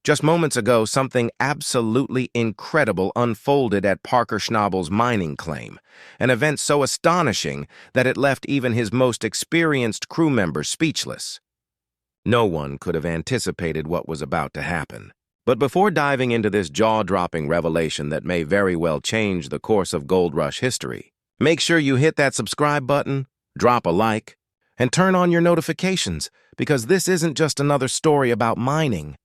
Just moments ago, something absolutely incredible unfolded at Parker Schnabel's mining claim, an event so astonishing that it left even his most experienced crew members speechless. No one could have anticipated what was about to happen. But before diving into this jaw-dropping revelation that may very well change the course of Gold Rush history, make sure you hit that subscribe button, drop a like, and turn on your notifications, because this isn't just another story about mining.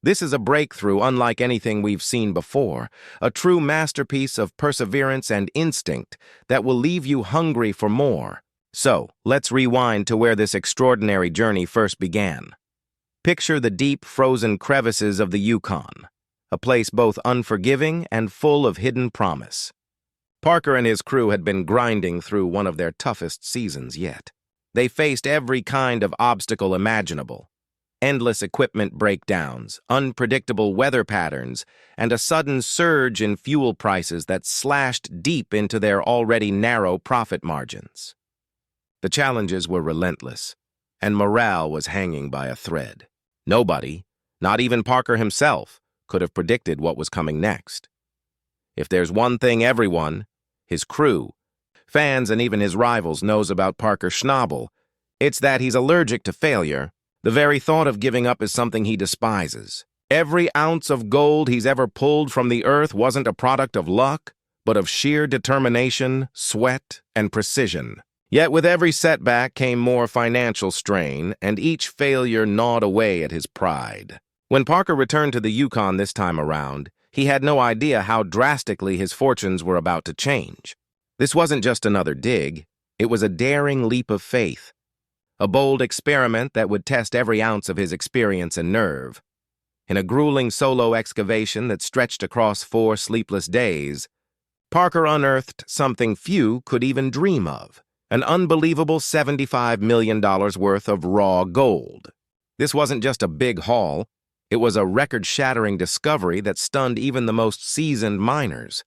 This is a breakthrough unlike anything we've seen before, a true masterpiece of perseverance and instinct that will leave you hungry for more. So, let's rewind to where this extraordinary journey first began. Picture the deep, frozen crevices of the Yukon, a place both unforgiving and full of hidden promise. Parker and his crew had been grinding through one of their toughest seasons yet. They faced every kind of obstacle imaginable: endless equipment breakdowns, unpredictable weather patterns, and a sudden surge in fuel prices that slashed deep into their already narrow profit margins. The challenges were relentless, and morale was hanging by a thread. Nobody, not even Parker himself, could have predicted what was coming next. If there's one thing everyone, his crew, fans, and even his rivals knows about Parker Schnabel, it's that he's allergic to failure. The very thought of giving up is something he despises. Every ounce of gold he's ever pulled from the earth wasn't a product of luck, but of sheer determination, sweat, and precision. Yet with every setback came more financial strain, and each failure gnawed away at his pride. When Parker returned to the Yukon this time around, he had no idea how drastically his fortunes were about to change. This wasn't just another dig, it was a daring leap of faith. A bold experiment that would test every ounce of his experience and nerve. In a grueling solo excavation that stretched across 4 sleepless days, Parker unearthed something few could even dream of: an unbelievable $75 million worth of raw gold. This wasn't just a big haul, it was a record-shattering discovery that stunned even the most seasoned miners.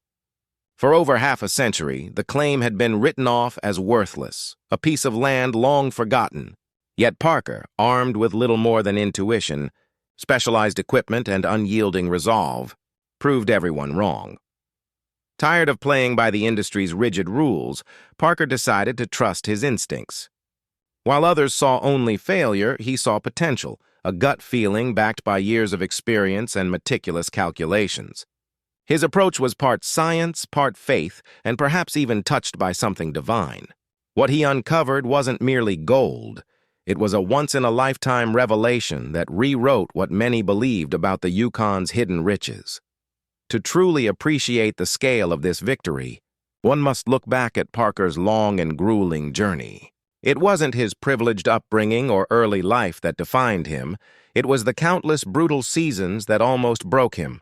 For over half a century, the claim had been written off as worthless, a piece of land long forgotten. Yet Parker, armed with little more than intuition, specialized equipment, and unyielding resolve, proved everyone wrong. Tired of playing by the industry's rigid rules, Parker decided to trust his instincts. While others saw only failure, he saw potential, a gut feeling backed by years of experience and meticulous calculations. His approach was part science, part faith, and perhaps even touched by something divine. What he uncovered wasn't merely gold. It was a once-in-a-lifetime revelation that rewrote what many believed about the Yukon's hidden riches. To truly appreciate the scale of this victory, one must look back at Parker's long and grueling journey. It wasn't his privileged upbringing or early life that defined him. It was the countless brutal seasons that almost broke him.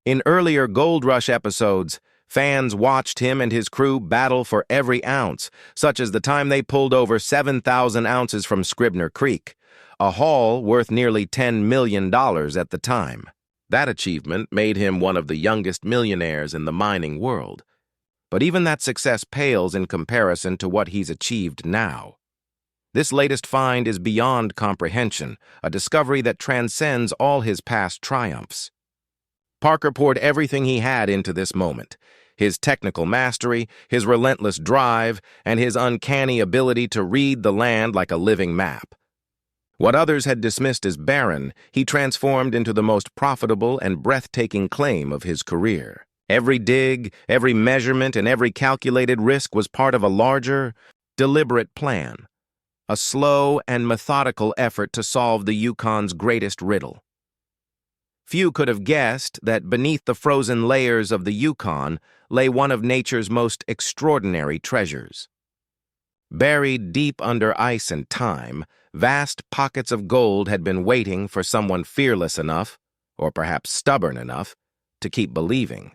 In earlier Gold Rush episodes, fans watched him and his crew battle for every ounce, such as the time they pulled over 7,000 ounces from Scribner Creek, a haul worth nearly $10 million at the time. That achievement made him one of the youngest millionaires in the mining world. But even that success pales in comparison to what he's achieved now. This latest find is beyond comprehension, a discovery that transcends all his past triumphs. Parker poured everything he had into this moment: his technical mastery, his relentless drive, and his uncanny ability to read the land like a living map. What others had dismissed as barren, he transformed into the most profitable and breathtaking claim of his career. Every dig, every measurement, and every calculated risk was part of a larger, deliberate plan. A slow and methodical effort to solve the Yukon's greatest riddle. Few could have guessed that beneath the frozen layers of the Yukon lay one of nature's most extraordinary treasures. Buried deep under ice and time, vast pockets of gold had been waiting for someone fearless enough, or perhaps stubborn enough, to keep believing.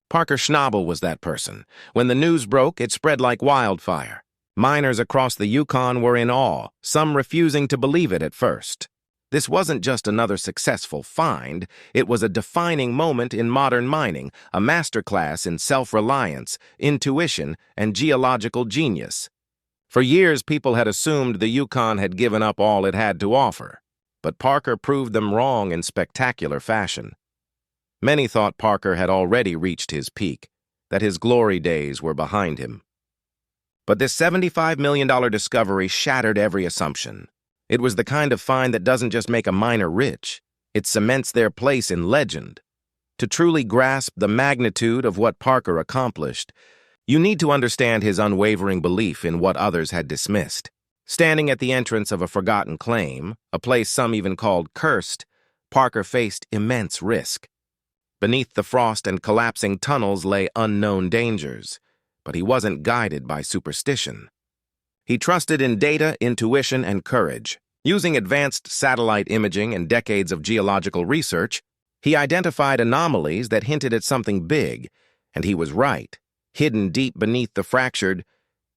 Parker Schnabel was that person. When the news broke, it spread like wildfire. Miners across the Yukon were in awe, some refusing to believe it at first. This wasn't just another successful find, it was a defining moment in modern mining, a masterclass in self-reliance, intuition, and geological genius. For years, people had assumed the Yukon had given up all it had to offer. but Parker proved them wrong in spectacular fashion. Many thought Parker had already reached his peak, that his glory days were behind him. But this $75 million discovery shattered every assumption. It was the kind of find that doesn't just make a miner rich, it cements their place in legend. To truly grasp the magnitude of what Parker accomplished, you need to understand his unwavering belief in what others had dismissed. Standing at the entrance of a forgotten claim, a place some even called cursed, Parker faced immense risk. Beneath the frost and collapsing tunnels lay unknown dangers, but he wasn't guided by superstition. He trusted in data, intuition, and courage. Using advanced satellite imaging and decades of geological research, he identified anomalies that hinted at something big, and he was right. Hidden deep beneath the fractured,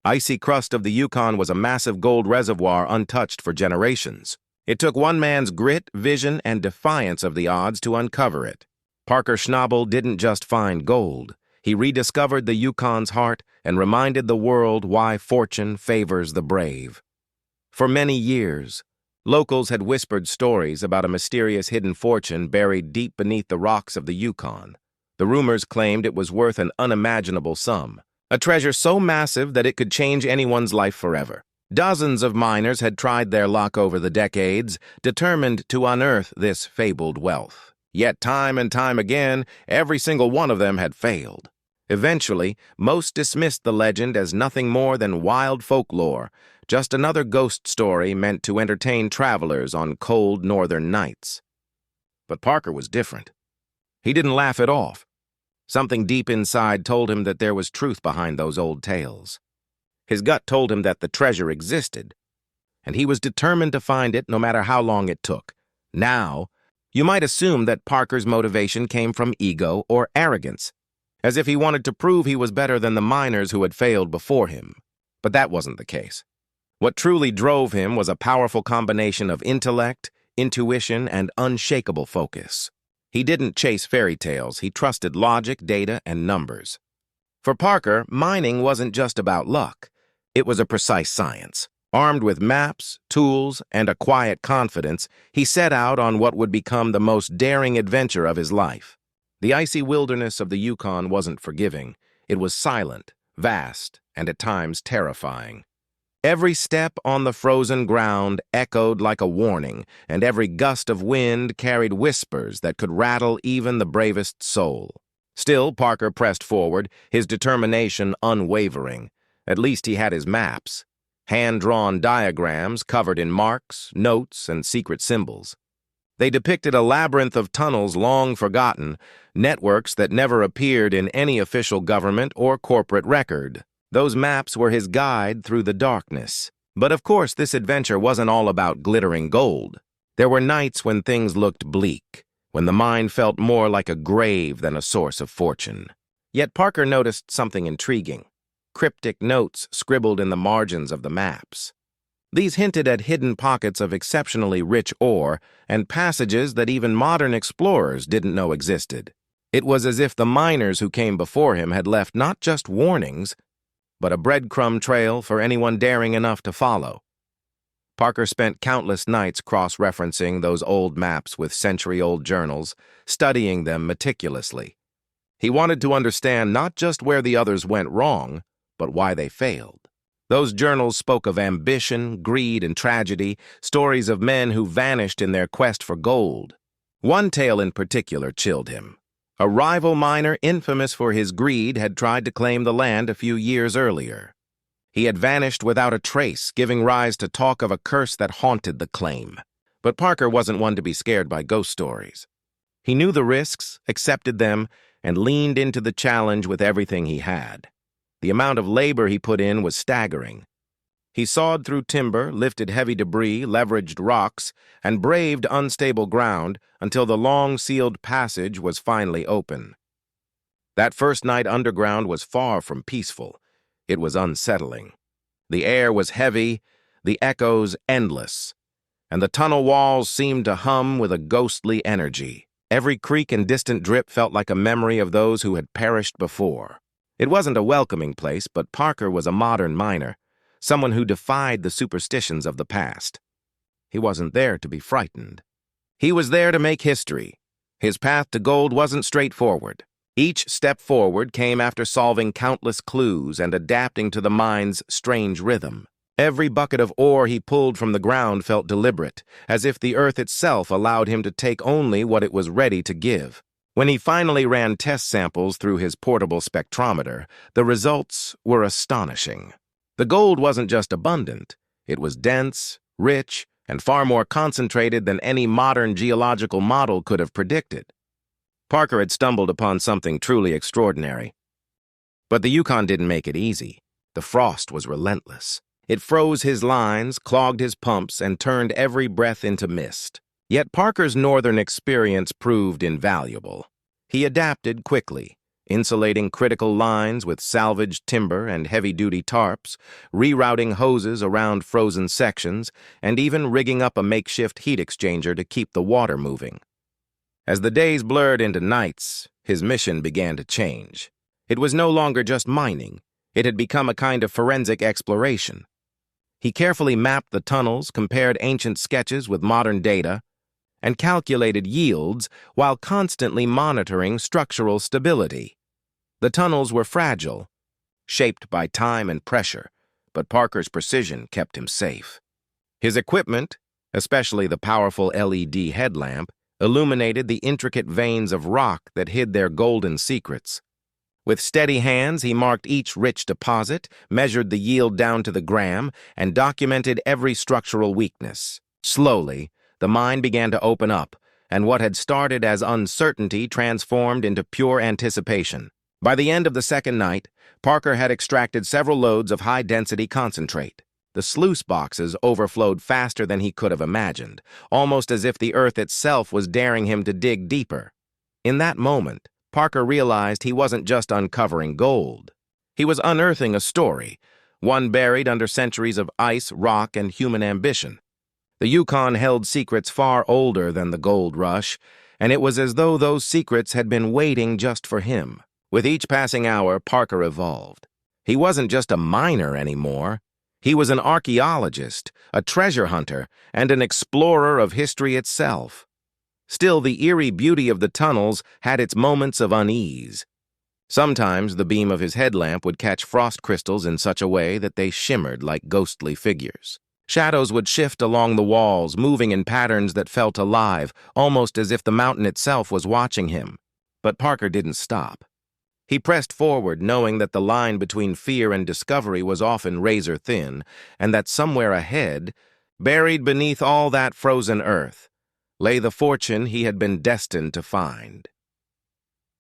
icy crust of the Yukon was a massive gold reservoir untouched for generations. It took one man's grit, vision, and defiance of the odds to uncover it. Parker Schnabel didn't just find gold. He rediscovered the Yukon's heart and reminded the world why fortune favors the brave. For many years, locals had whispered stories about a mysterious hidden fortune buried deep beneath the rocks of the Yukon. The rumors claimed it was worth an unimaginable sum, a treasure so massive that it could change anyone's life forever. Dozens of miners had tried their luck over the decades, determined to unearth this fabled wealth. Yet time and time again, every single one of them had failed. Eventually, most dismissed the legend as nothing more than wild folklore, just another ghost story meant to entertain travelers on cold northern nights. But Parker was different. He didn't laugh it off. Something deep inside told him that there was truth behind those old tales. His gut told him that the treasure existed, and he was determined to find it no matter how long it took. Now, you might assume that Parker's motivation came from ego or arrogance, as if he wanted to prove he was better than the miners who had failed before him. But that wasn't the case. What truly drove him was a powerful combination of intellect, intuition, and unshakable focus. He didn't chase fairy tales, he trusted logic, data, and numbers. For Parker, mining wasn't just about luck. It was a precise science. Armed with maps, tools, and a quiet confidence, he set out on what would become the most daring adventure of his life. The icy wilderness of the Yukon wasn't forgiving. It was silent, vast, and at times terrifying. Every step on the frozen ground echoed like a warning, and every gust of wind carried whispers that could rattle even the bravest soul. Still, Parker pressed forward, his determination unwavering. At least he had his maps. Hand-drawn diagrams covered in marks, notes, and secret symbols. They depicted a labyrinth of tunnels long forgotten, networks that never appeared in any official government or corporate record. Those maps were his guide through the darkness. But of course, this adventure wasn't all about glittering gold. There were nights when things looked bleak, when the mine felt more like a grave than a source of fortune. Yet Parker noticed something intriguing. Cryptic notes scribbled in the margins of the maps. These hinted at hidden pockets of exceptionally rich ore and passages that even modern explorers didn't know existed. It was as if the miners who came before him had left not just warnings, but a breadcrumb trail for anyone daring enough to follow. Parker spent countless nights cross-referencing those old maps with century-old journals, studying them meticulously. He wanted to understand not just where the others went wrong, but why they failed. Those journals spoke of ambition, greed, and tragedy, stories of men who vanished in their quest for gold. One tale in particular chilled him. A rival miner infamous for his greed had tried to claim the land a few years earlier. He had vanished without a trace, giving rise to talk of a curse that haunted the claim. But Parker wasn't one to be scared by ghost stories. He knew the risks, accepted them, and leaned into the challenge with everything he had. The amount of labor he put in was staggering. He sawed through timber, lifted heavy debris, leveraged rocks, and braved unstable ground until the long sealed passage was finally open. That first night underground was far from peaceful. It was unsettling. The air was heavy, the echoes endless, and the tunnel walls seemed to hum with a ghostly energy. Every creak and distant drip felt like a memory of those who had perished before. It wasn't a welcoming place, but Parker was a modern miner, someone who defied the superstitions of the past. He wasn't there to be frightened. He was there to make history. His path to gold wasn't straightforward. Each step forward came after solving countless clues and adapting to the mine's strange rhythm. Every bucket of ore he pulled from the ground felt deliberate, as if the earth itself allowed him to take only what it was ready to give. When he finally ran test samples through his portable spectrometer, the results were astonishing. The gold wasn't just abundant, it was dense, rich, and far more concentrated than any modern geological model could have predicted. Parker had stumbled upon something truly extraordinary. But the Yukon didn't make it easy. The frost was relentless. It froze his lines, clogged his pumps, and turned every breath into mist. Yet Parker's northern experience proved invaluable. He adapted quickly, insulating critical lines with salvaged timber and heavy-duty tarps, rerouting hoses around frozen sections, and even rigging up a makeshift heat exchanger to keep the water moving. As the days blurred into nights, his mission began to change. It was no longer just mining. It had become a kind of forensic exploration. He carefully mapped the tunnels, compared ancient sketches with modern data, and calculated yields while constantly monitoring structural stability. The tunnels were fragile, shaped by time and pressure, but Parker's precision kept him safe. His equipment, especially the powerful LED headlamp, illuminated the intricate veins of rock that hid their golden secrets. With steady hands, he marked each rich deposit, measured the yield down to the gram, and documented every structural weakness. Slowly, the mine began to open up, and what had started as uncertainty transformed into pure anticipation. By the end of the second night, Parker had extracted several loads of high-density concentrate. The sluice boxes overflowed faster than he could have imagined, almost as if the earth itself was daring him to dig deeper. In that moment, Parker realized he wasn't just uncovering gold. He was unearthing a story, one buried under centuries of ice, rock, and human ambition. The Yukon held secrets far older than the gold rush, and it was as though those secrets had been waiting just for him. With each passing hour, Parker evolved. He wasn't just a miner anymore. He was an archaeologist, a treasure hunter, and an explorer of history itself. Still, the eerie beauty of the tunnels had its moments of unease. Sometimes the beam of his headlamp would catch frost crystals in such a way that they shimmered like ghostly figures. Shadows would shift along the walls, moving in patterns that felt alive, almost as if the mountain itself was watching him. But Parker didn't stop. He pressed forward, knowing that the line between fear and discovery was often razor-thin, and that somewhere ahead, buried beneath all that frozen earth, lay the fortune he had been destined to find.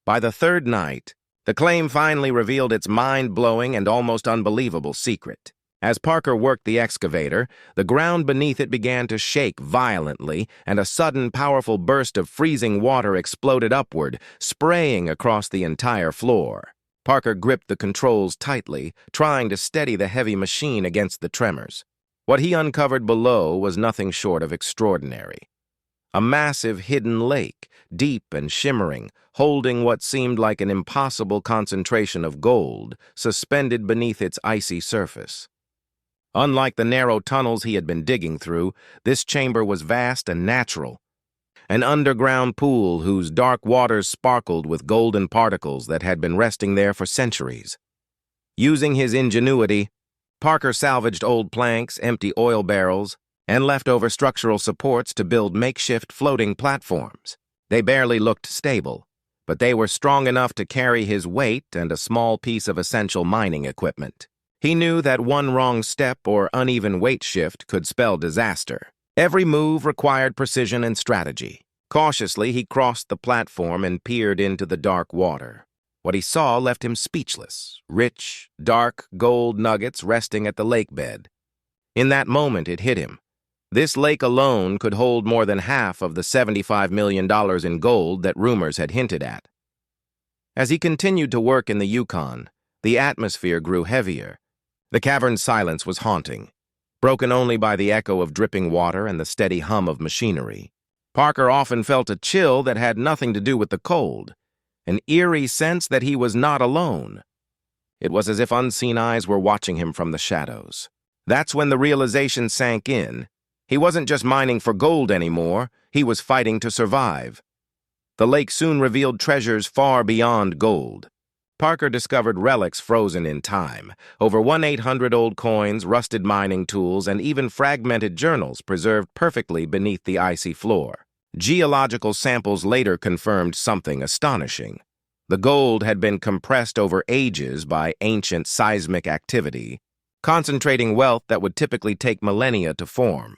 By the third night, the claim finally revealed its mind-blowing and almost unbelievable secret. As Parker worked the excavator, the ground beneath it began to shake violently, and a sudden, powerful burst of freezing water exploded upward, spraying across the entire floor. Parker gripped the controls tightly, trying to steady the heavy machine against the tremors. What he uncovered below was nothing short of extraordinary. A massive hidden lake, deep and shimmering, holding what seemed like an impossible concentration of gold, suspended beneath its icy surface. Unlike the narrow tunnels he had been digging through, this chamber was vast and natural. An underground pool whose dark waters sparkled with golden particles that had been resting there for centuries. Using his ingenuity, Parker salvaged old planks, empty oil barrels, and leftover structural supports to build makeshift floating platforms. They barely looked stable, but they were strong enough to carry his weight and a small piece of essential mining equipment. He knew that one wrong step or uneven weight shift could spell disaster. Every move required precision and strategy. Cautiously, he crossed the platform and peered into the dark water. What he saw left him speechless. Rich, dark gold nuggets resting at the lake bed. In that moment, it hit him. This lake alone could hold more than half of the $75 million in gold that rumors had hinted at. As he continued to work in the Yukon, the atmosphere grew heavier. The cavern's silence was haunting, broken only by the echo of dripping water and the steady hum of machinery. Parker often felt a chill that had nothing to do with the cold, an eerie sense that he was not alone. It was as if unseen eyes were watching him from the shadows. That's when the realization sank in. He wasn't just mining for gold anymore, he was fighting to survive. The lake soon revealed treasures far beyond gold. Parker discovered relics frozen in time, over 1,800 old coins, rusted mining tools, and even fragmented journals preserved perfectly beneath the icy floor. Geological samples later confirmed something astonishing. The gold had been compressed over ages by ancient seismic activity, concentrating wealth that would typically take millennia to form.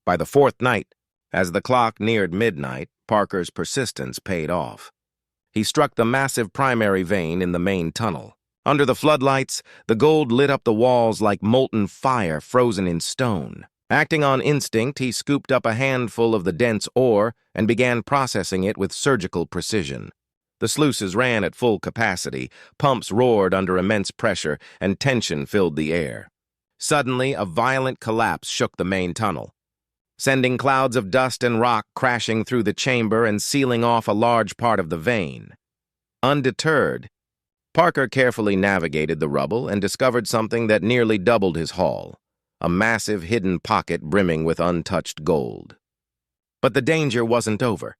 By the fourth night, as the clock neared midnight, Parker's persistence paid off. He struck the massive primary vein in the main tunnel. Under the floodlights, the gold lit up the walls like molten fire frozen in stone. Acting on instinct, he scooped up a handful of the dense ore and began processing it with surgical precision. The sluices ran at full capacity, pumps roared under immense pressure, and tension filled the air. Suddenly, a violent collapse shook the main tunnel, sending clouds of dust and rock crashing through the chamber and sealing off a large part of the vein. Undeterred, Parker carefully navigated the rubble and discovered something that nearly doubled his haul, a massive hidden pocket brimming with untouched gold. But the danger wasn't over.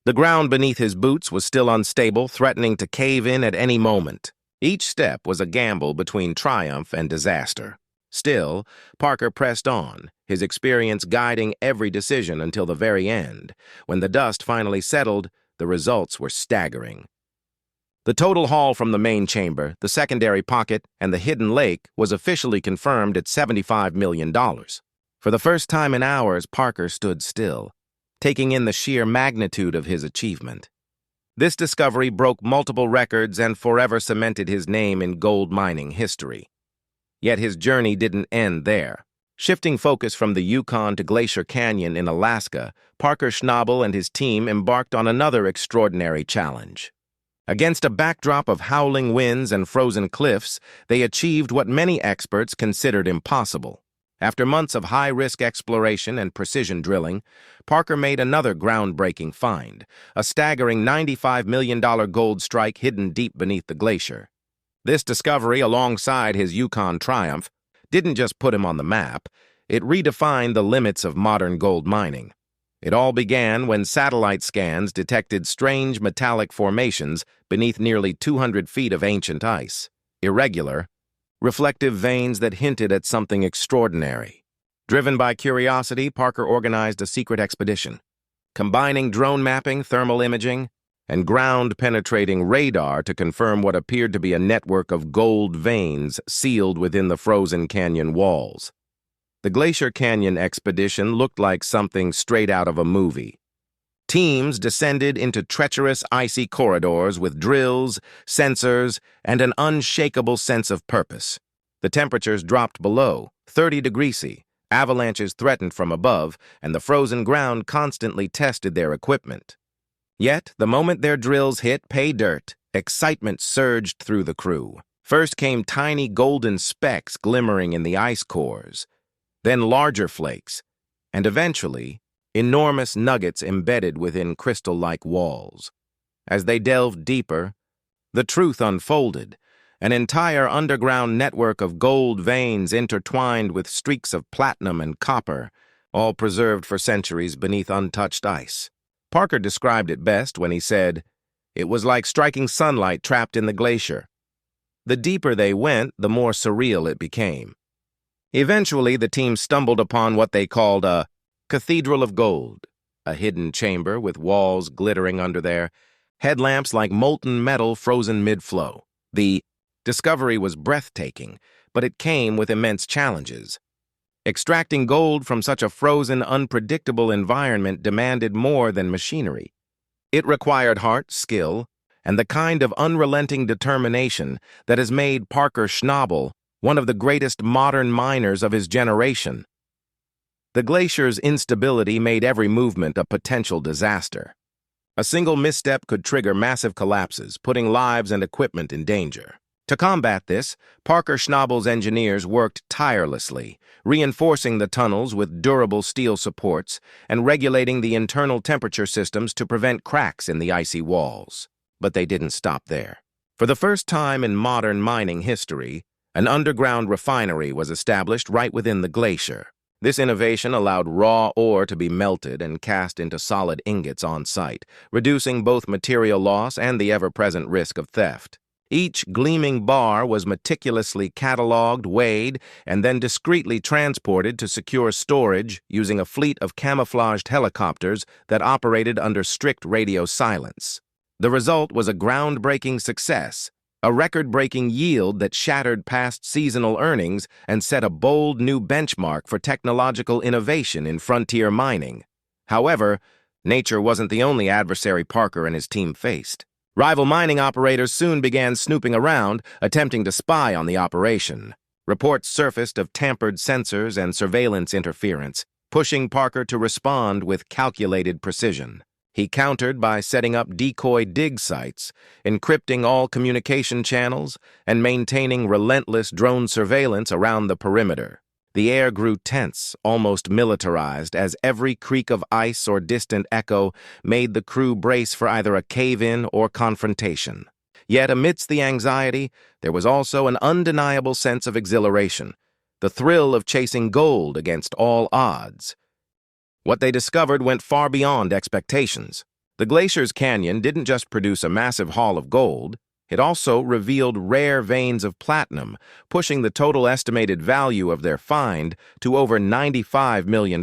The ground beneath his boots was still unstable, threatening to cave in at any moment. Each step was a gamble between triumph and disaster. Still, Parker pressed on, his experience guiding every decision until the very end. When the dust finally settled, the results were staggering. The total haul from the main chamber, the secondary pocket, and the hidden lake was officially confirmed at $75 million. For the first time in hours, Parker stood still, taking in the sheer magnitude of his achievement. This discovery broke multiple records and forever cemented his name in gold mining history. Yet his journey didn't end there. Shifting focus from the Yukon to Glacier Canyon in Alaska, Parker Schnabel and his team embarked on another extraordinary challenge. Against a backdrop of howling winds and frozen cliffs, they achieved what many experts considered impossible. After months of high-risk exploration and precision drilling, Parker made another groundbreaking find, a staggering $95 million gold strike hidden deep beneath the glacier. This discovery, alongside his Yukon triumph, didn't just put him on the map, it redefined the limits of modern gold mining. It all began when satellite scans detected strange metallic formations beneath nearly 200 feet of ancient ice. Irregular, reflective veins that hinted at something extraordinary. Driven by curiosity, Parker organized a secret expedition, combining drone mapping, thermal imaging, and ground-penetrating radar to confirm what appeared to be a network of gold veins sealed within the frozen canyon walls. The Glacier Canyon expedition looked like something straight out of a movie. Teams descended into treacherous icy corridors with drills, sensors, and an unshakable sense of purpose. The temperatures dropped below 30 degrees C, avalanches threatened from above, and the frozen ground constantly tested their equipment. Yet, the moment their drills hit pay dirt, excitement surged through the crew. First came tiny golden specks glimmering in the ice cores, then larger flakes, and eventually, enormous nuggets embedded within crystal-like walls. As they delved deeper, the truth unfolded, an entire underground network of gold veins intertwined with streaks of platinum and copper, all preserved for centuries beneath untouched ice. Parker described it best when he said, "It was like striking sunlight trapped in the glacier." The deeper they went, the more surreal it became. Eventually, the team stumbled upon what they called a cathedral of gold, a hidden chamber with walls glittering under there, headlamps like molten metal frozen mid-flow. The discovery was breathtaking, but it came with immense challenges. Extracting gold from such a frozen, unpredictable environment demanded more than machinery. It required heart, skill, and the kind of unrelenting determination that has made Parker Schnabel one of the greatest modern miners of his generation. The glacier's instability made every movement a potential disaster. A single misstep could trigger massive collapses, putting lives and equipment in danger. To combat this, Parker Schnabel's engineers worked tirelessly, reinforcing the tunnels with durable steel supports and regulating the internal temperature systems to prevent cracks in the icy walls. But they didn't stop there. For the first time in modern mining history, an underground refinery was established right within the glacier. This innovation allowed raw ore to be melted and cast into solid ingots on site, reducing both material loss and the ever-present risk of theft. Each gleaming bar was meticulously cataloged, weighed, and then discreetly transported to secure storage using a fleet of camouflaged helicopters that operated under strict radio silence. The result was a groundbreaking success, a record-breaking yield that shattered past seasonal earnings and set a bold new benchmark for technological innovation in frontier mining. However, nature wasn't the only adversary Parker and his team faced. Rival mining operators soon began snooping around, attempting to spy on the operation. Reports surfaced of tampered sensors and surveillance interference, pushing Parker to respond with calculated precision. He countered by setting up decoy dig sites, encrypting all communication channels, and maintaining relentless drone surveillance around the perimeter. The air grew tense, almost militarized, as every creak of ice or distant echo made the crew brace for either a cave-in or confrontation. Yet amidst the anxiety, there was also an undeniable sense of exhilaration, the thrill of chasing gold against all odds. What they discovered went far beyond expectations. The glacier's canyon didn't just produce a massive haul of gold, it also revealed rare veins of platinum, pushing the total estimated value of their find to over $95 million.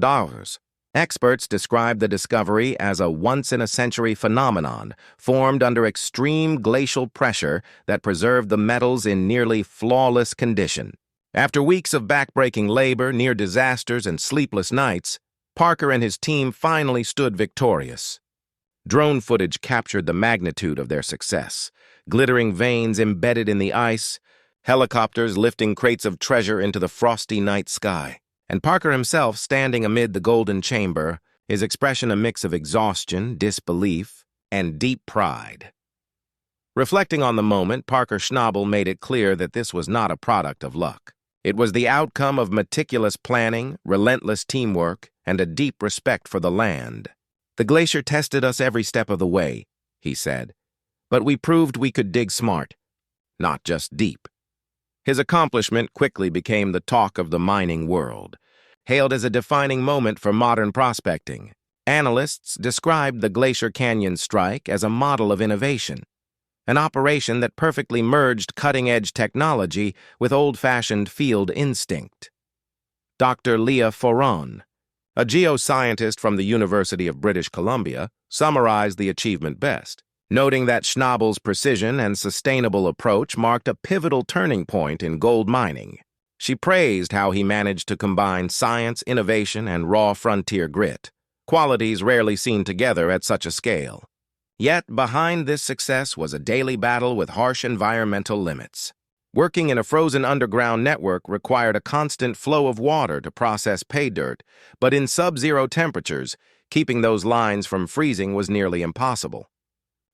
Experts describe the discovery as a once-in-a-century phenomenon, formed under extreme glacial pressure that preserved the metals in nearly flawless condition. After weeks of backbreaking labor, near disasters, and sleepless nights, Parker and his team finally stood victorious. Drone footage captured the magnitude of their success. Glittering veins embedded in the ice, helicopters lifting crates of treasure into the frosty night sky, and Parker himself standing amid the golden chamber, his expression a mix of exhaustion, disbelief, and deep pride. Reflecting on the moment, Parker Schnabel made it clear that this was not a product of luck. It was the outcome of meticulous planning, relentless teamwork, and a deep respect for the land. "The glacier tested us every step of the way," he said, "but we proved we could dig smart, not just deep." His accomplishment quickly became the talk of the mining world, hailed as a defining moment for modern prospecting. Analysts described the Glacier Canyon strike as a model of innovation, an operation that perfectly merged cutting-edge technology with old-fashioned field instinct. Dr. Leah Foran, a geoscientist from the University of British Columbia, summarized the achievement best, noting that Schnabel's precision and sustainable approach marked a pivotal turning point in gold mining. She praised how he managed to combine science, innovation, and raw frontier grit, qualities rarely seen together at such a scale. Yet, behind this success was a daily battle with harsh environmental limits. Working in a frozen underground network required a constant flow of water to process pay dirt, but in sub-zero temperatures, keeping those lines from freezing was nearly impossible.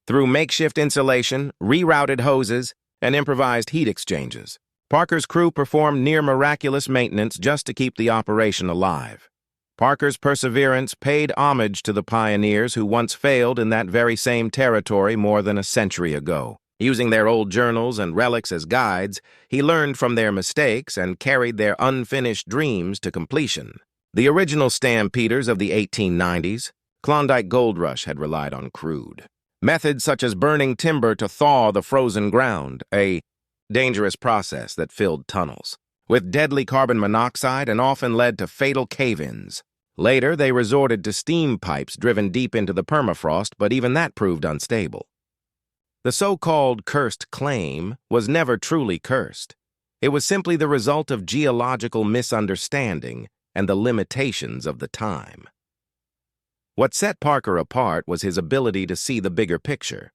Through makeshift insulation, rerouted hoses, and improvised heat exchanges, Parker's crew performed near-miraculous maintenance just to keep the operation alive. Parker's perseverance paid homage to the pioneers who once failed in that very same territory more than a century ago. Using their old journals and relics as guides, he learned from their mistakes and carried their unfinished dreams to completion. The original stampeders of the 1890s, Klondike Gold Rush had relied on crude methods such as burning timber to thaw the frozen ground, a dangerous process that filled tunnels with deadly carbon monoxide and often led to fatal cave-ins. Later, they resorted to steam pipes driven deep into the permafrost, but even that proved unstable. The so-called cursed claim was never truly cursed. It was simply the result of geological misunderstanding and the limitations of the time. What set Parker apart was his ability to see the bigger picture.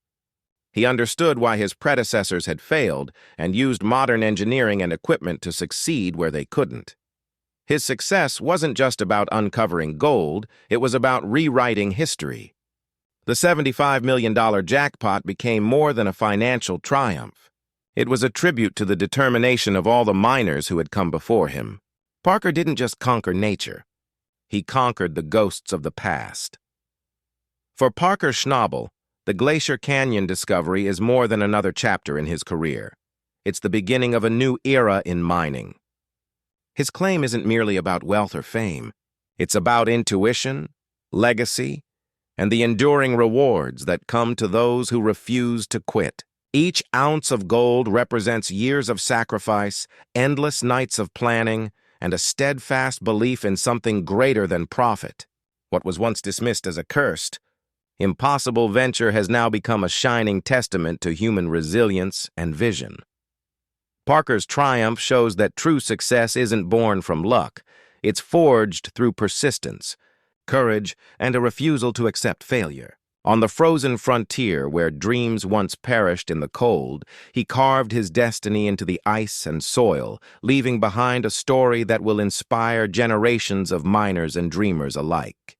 He understood why his predecessors had failed and used modern engineering and equipment to succeed where they couldn't. His success wasn't just about uncovering gold, it was about rewriting history. The $75 million jackpot became more than a financial triumph. It was a tribute to the determination of all the miners who had come before him. Parker didn't just conquer nature. He conquered the ghosts of the past. For Parker Schnabel, the Glacier Canyon discovery is more than another chapter in his career. It's the beginning of a new era in mining. His claim isn't merely about wealth or fame. It's about intuition, legacy, and the enduring rewards that come to those who refuse to quit. Each ounce of gold represents years of sacrifice, endless nights of planning, and a steadfast belief in something greater than profit. What was once dismissed as a cursed, impossible venture has now become a shining testament to human resilience and vision. Parker's triumph shows that true success isn't born from luck. It's forged through persistence, courage, and a refusal to accept failure. On the frozen frontier where dreams once perished in the cold, he carved his destiny into the ice and soil, leaving behind a story that will inspire generations of miners and dreamers alike.